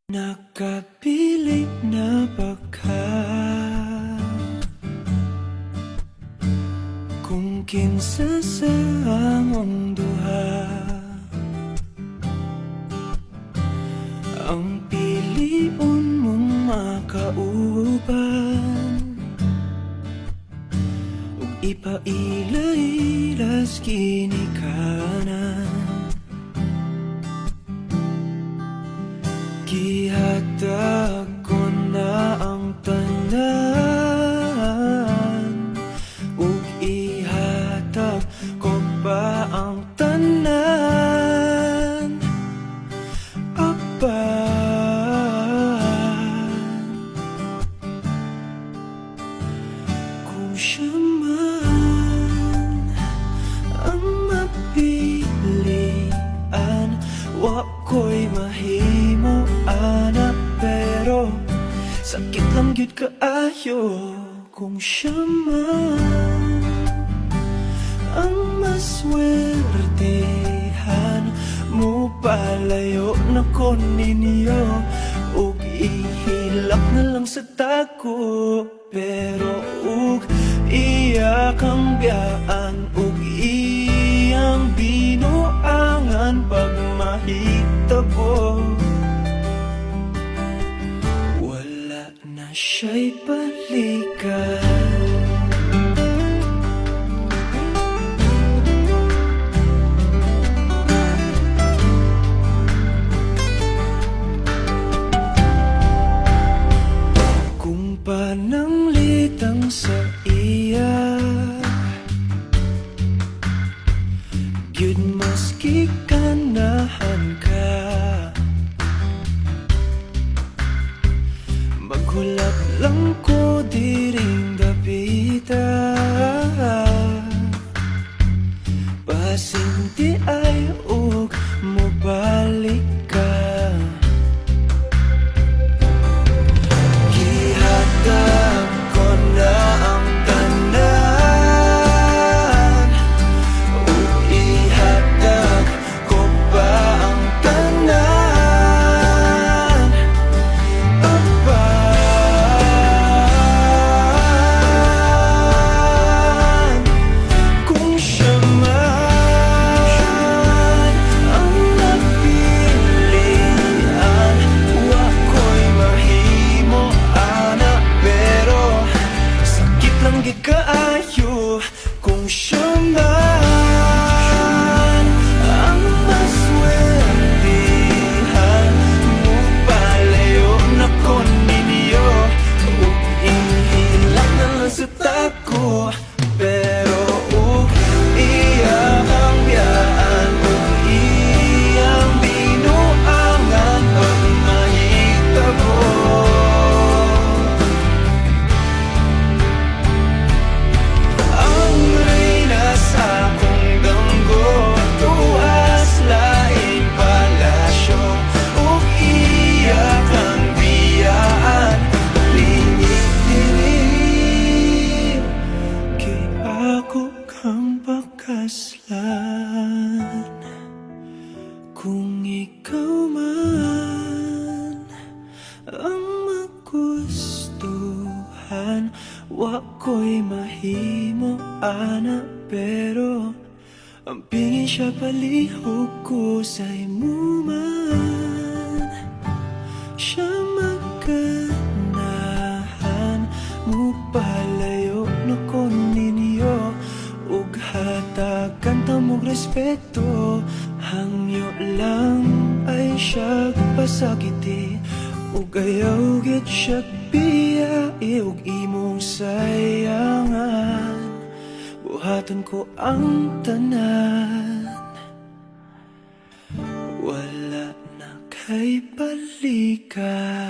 Nakapilit na baka kung kinsa sa among duha ang piliun mong makauban ug ipaila-ilas ginikanan. Gihatag ko na ang tanan ug ihatag ko pa ang tanan. Apan kung siya man ang mapilian, wa ko'y mahimo ana, pero sakit lang gyud kaayo kung siya man ang maswertehan. Mo palayo na ko ninyo ug ihilak na lang sa tako, pero ug iya kang biyaan ug iyang binuangan pag mahitabo. Wala na siya'y balikan. Kung pananglitang sa iya gyud maski ganahan ka, maghulap lang ko diring dapita, basing di ay ug mobalik ka. Gihatag ko na ang tanan ug ihatag ko pa ang tanan. Apan kung siya man ang napilian, wa ko'y mahimo ana, pero sakit lang gid kaayo kung siya man ang maswertehan. Mo palayo na ko ninyo ug ihilak na lang sa tako, pero ug iya kang biyaan ug iyang binuangan pag mahitabo. Ang reyna sa akong danggo tuas laing palasyo ug iya kang biyaan lingit diri. Kay ako kang pakaslan kung ikaw man ang magustuhan, wa ko'y mahimo ana, pero ang pingin siya palihog ko sa imo man. Siya maganahan, mo palayo na ko ninyo ug hatagan ta mong respeto. Hangyo lang ay siya pasakiti ug ayaw gid siya biyai ug imong sayangan. Buhaton ko ang tanan, wala na kay balikan.